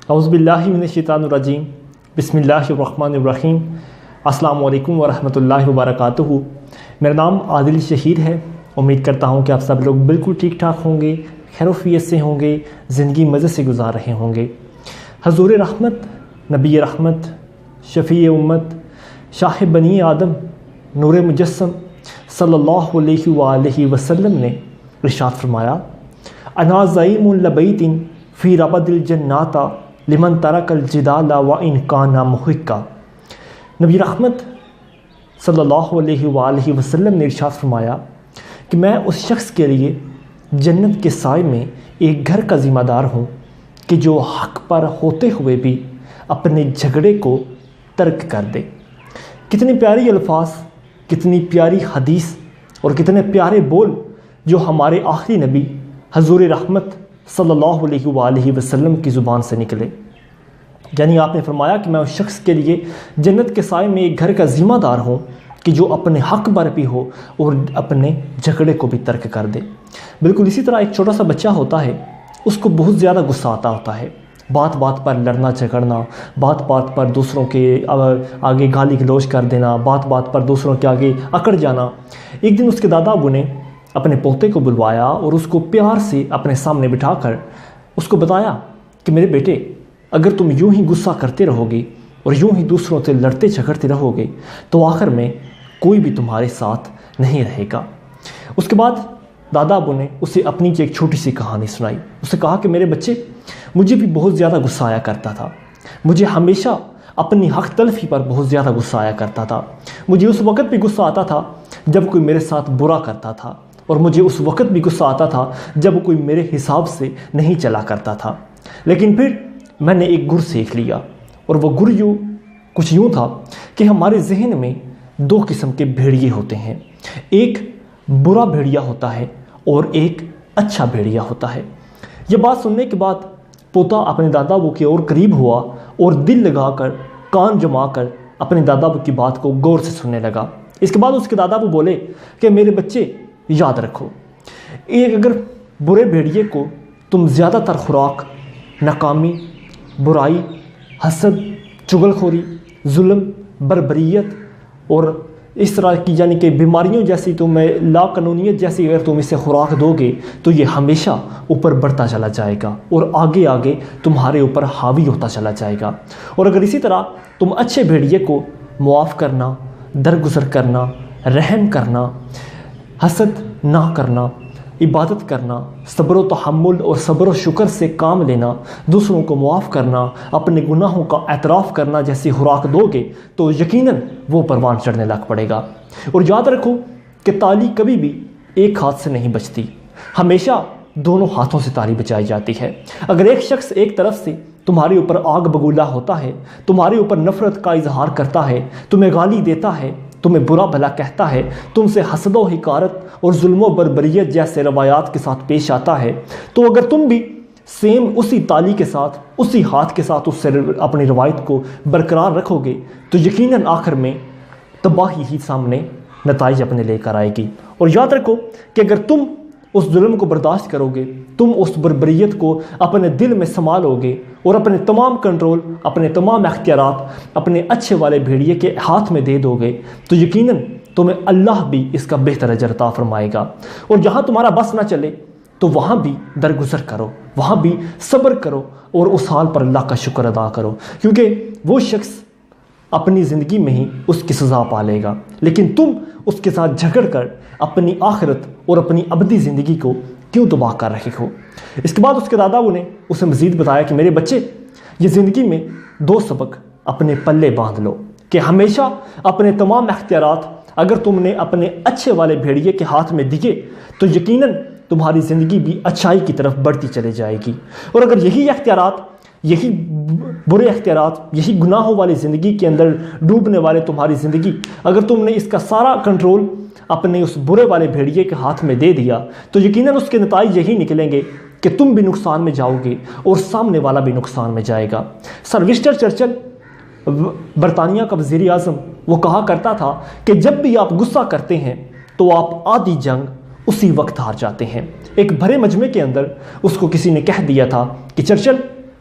اعوذ باللہ من الشیطان الرجیم بسم اللہ الرحمن الرحیم السلام علیکم ورحمۃ اللہ وبرکاتہ۔ میرا نام عادل شہید ہے۔ امید کرتا ہوں کہ آپ سب لوگ بالکل ٹھیک ٹھاک ہوں گے، خیر و عافیت سے ہوں گے، زندگی مزے سے گزار رہے ہوں گے۔ حضور رحمت، نبی رحمت، شفیع امت، شاہ بنی آدم، نور مجسم صلی اللہ علیہ وآلہ وسلم نے ارشاد فرمایا، انا زعیم لبیت فی ربد الجنات لمن ترک الجدال وان کان محقا۔ نبی رحمت صلی اللہ علیہ وآلہ وسلم نے ارشاد فرمایا کہ میں اس شخص کے لیے جنت کے سائے میں ایک گھر کا ذمہ دار ہوں کہ جو حق پر ہوتے ہوئے بھی اپنے جھگڑے کو ترک کر دے۔ کتنی پیاری الفاظ، کتنی پیاری حدیث اور کتنے پیارے بول جو ہمارے آخری نبی حضور رحمت صلی اللہ علیہ وآلہ وسلم کی زبان سے نکلے۔ یعنی آپ نے فرمایا کہ میں اس شخص کے لیے جنت کے سائے میں ایک گھر کا ذمہ دار ہوں کہ جو اپنے حق پر بھی ہو اور اپنے جھگڑے کو بھی ترک کر دے۔ بالکل اسی طرح ایک چھوٹا سا بچہ ہوتا ہے، اس کو بہت زیادہ غصہ آتا ہوتا ہے، بات بات پر لڑنا جھگڑنا، بات بات پر دوسروں کے آگے گالی گلوچ کر دینا، بات بات پر دوسروں کے آگے اکڑ جانا۔ ایک دن اس کے دادا ابو نے اپنے پوتے کو بلوایا اور اس کو پیار سے اپنے سامنے بٹھا کر اس کو بتایا کہ میرے بیٹے، اگر تم یوں ہی غصہ کرتے رہو گے اور یوں ہی دوسروں سے لڑتے جھگڑتے رہو گے تو آخر میں کوئی بھی تمہارے ساتھ نہیں رہے گا۔ اس کے بعد دادا ابو نے اسے اپنی ایک چھوٹی سی کہانی سنائی۔ اسے کہا کہ میرے بچے، مجھے بھی بہت زیادہ غصہ آیا کرتا تھا، مجھے ہمیشہ اپنی حق تلفی پر بہت زیادہ غصہ آیا کرتا تھا۔ مجھے اس وقت بھی غصہ آتا تھا جب کوئی میرے ساتھ برا کرتا تھا، اور مجھے اس وقت بھی غصہ آتا تھا جب کوئی میرے حساب سے نہیں چلا کرتا تھا۔ لیکن پھر میں نے ایک گر سیکھ لیا، اور وہ گر کچھ یوں تھا کہ ہمارے ذہن میں دو قسم کے بھیڑیے ہوتے ہیں، ایک برا بھیڑیا ہوتا ہے اور ایک اچھا بھیڑیا ہوتا ہے۔ یہ بات سننے کے بعد پوتا اپنے دادا ابو کے اور قریب ہوا اور دل لگا کر، کان جما کر اپنے دادا ابو کی بات کو غور سے سننے لگا۔ اس کے بعد اس کے دادا ابو بولے کہ میرے بچے یاد رکھو، اگر برے بھیڑیے کو تم زیادہ تر خوراک، ناکامی، برائی، حسد، چغلخوری، ظلم، بربریت اور اس طرح کی یعنی کہ بیماریوں جیسی تمہیں لا قانونیت جیسی اگر تم اسے خوراک دو گے تو یہ ہمیشہ اوپر بڑھتا چلا جائے گا اور آگے آگے تمہارے اوپر حاوی ہوتا چلا جائے گا۔ اور اگر اسی طرح تم اچھے بھیڑیے کو معاف کرنا، درگزر کرنا، رحم کرنا، حسد نہ کرنا، عبادت کرنا، صبر و تحمل اور صبر و شکر سے کام لینا، دوسروں کو معاف کرنا، اپنے گناہوں کا اعتراف کرنا جیسی خوراک دو گے تو یقیناً وہ پروان چڑھنے لگ پڑے گا۔ اور یاد رکھو کہ تالی کبھی بھی ایک ہاتھ سے نہیں بچتی، ہمیشہ دونوں ہاتھوں سے تالی بجائی جاتی ہے۔ اگر ایک شخص ایک طرف سے تمہارے اوپر آگ بگولا ہوتا ہے، تمہارے اوپر نفرت کا اظہار کرتا ہے، تمہیں گالی دیتا ہے، تمہیں برا بھلا کہتا ہے، تم سے حسد و حقارت اور ظلم و بربریت جیسے روایات کے ساتھ پیش آتا ہے، تو اگر تم بھی سیم اسی تالی کے ساتھ، اسی ہاتھ کے ساتھ اس سے اپنی روایت کو برقرار رکھو گے تو یقیناً آخر میں تباہی ہی سامنے نتائج اپنے لے کر آئے گی۔ اور یاد رکھو کہ اگر تم اس ظلم کو برداشت کرو گے، تم اس بربریت کو اپنے دل میں سنبھالو گے اور اپنے تمام کنٹرول، اپنے تمام اختیارات اپنے اچھے والے بھیڑیے کے ہاتھ میں دے دو گے تو یقیناً تمہیں اللہ بھی اس کا بہتر اجر عطا فرمائے گا۔ اور جہاں تمہارا بس نہ چلے تو وہاں بھی درگزر کرو، وہاں بھی صبر کرو اور اس حال پر اللہ کا شکر ادا کرو، کیونکہ وہ شخص اپنی زندگی میں ہی اس کی سزا پا لے گا، لیکن تم اس کے ساتھ جھگڑ کر اپنی آخرت اور اپنی ابدی زندگی کو کیوں تباہ کر رہے ہو۔ اس کے بعد اس کے دادا نے اسے مزید بتایا کہ میرے بچے، یہ زندگی میں دو سبق اپنے پلے باندھ لو کہ ہمیشہ اپنے تمام اختیارات اگر تم نے اپنے اچھے والے بھیڑیے کے ہاتھ میں دیے تو یقیناً تمہاری زندگی بھی اچھائی کی طرف بڑھتی چلے جائے گی، اور اگر یہی اختیارات، یہی برے اختیارات، یہی گناہوں والی زندگی کے اندر ڈوبنے والے تمہاری زندگی، اگر تم نے اس کا سارا کنٹرول اپنے اس برے والے بھیڑیے کے ہاتھ میں دے دیا تو یقیناً اس کے نتائج یہی نکلیں گے کہ تم بھی نقصان میں جاؤ گے اور سامنے والا بھی نقصان میں جائے گا۔ سر ونسٹن چرچل، برطانیہ کا وزیر اعظم، وہ کہا کرتا تھا کہ جب بھی آپ غصہ کرتے ہیں تو آپ آدھی جنگ اسی وقت ہار جاتے ہیں۔ ایک بھرے مجمع کے اندر اس کو کسی نے کہہ دیا تھا کہ چرچل،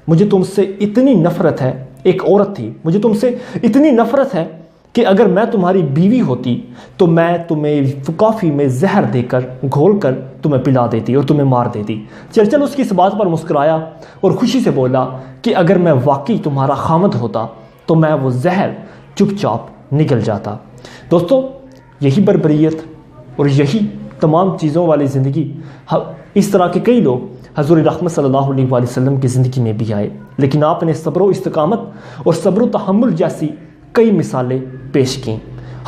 مجھے تم سے اتنی نفرت ہے، ایک عورت تھی، مجھے تم سے اتنی نفرت ہے کہ اگر میں تمہاری بیوی ہوتی تو میں تمہیں کافی میں زہر دے کر گھول کر تمہیں پلا دیتی اور تمہیں مار دیتی۔ چرچل اس کی اس بات پر مسکرایا اور خوشی سے بولا کہ اگر میں واقعی تمہارا خامد ہوتا تو میں وہ زہر چپ چاپ نگل جاتا۔ دوستو، یہی بربریت اور یہی تمام چیزوں والی زندگی، اس طرح کے کئی لوگ حضور رحمت صلی اللہ علیہ وآلہ وسلم کی زندگی میں بھی آئے، لیکن آپ نے صبر و استقامت اور صبر و تحمل جیسی کئی مثالیں پیش کیں۔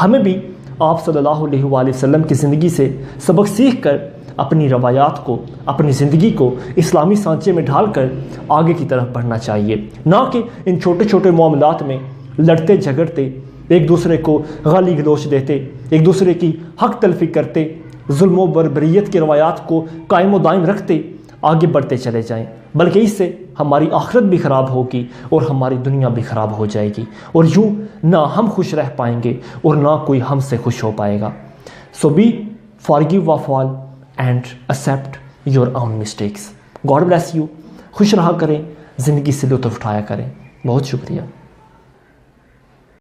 ہمیں بھی آپ صلی اللہ علیہ وآلہ وسلم کی زندگی سے سبق سیکھ کر اپنی روایات کو، اپنی زندگی کو اسلامی سانچے میں ڈھال کر آگے کی طرف بڑھنا چاہیے، نہ کہ ان چھوٹے چھوٹے معاملات میں لڑتے جھگڑتے، ایک دوسرے کو گالی گلوچ دیتے، ایک دوسرے کی حق تلفی کرتے، ظلم و بربریت کی روایات کو قائم و دائم رکھتے آگے بڑھتے چلے جائیں، بلکہ اس سے ہماری آخرت بھی خراب ہوگی اور ہماری دنیا بھی خراب ہو جائے گی، اور یوں نہ ہم خوش رہ پائیں گے اور نہ کوئی ہم سے خوش ہو پائے گا۔ So be forgive of all and accept your own mistakes. God bless you. خوش رہا کریں، زندگی سے لطف اٹھایا کریں۔ بہت شکریہ۔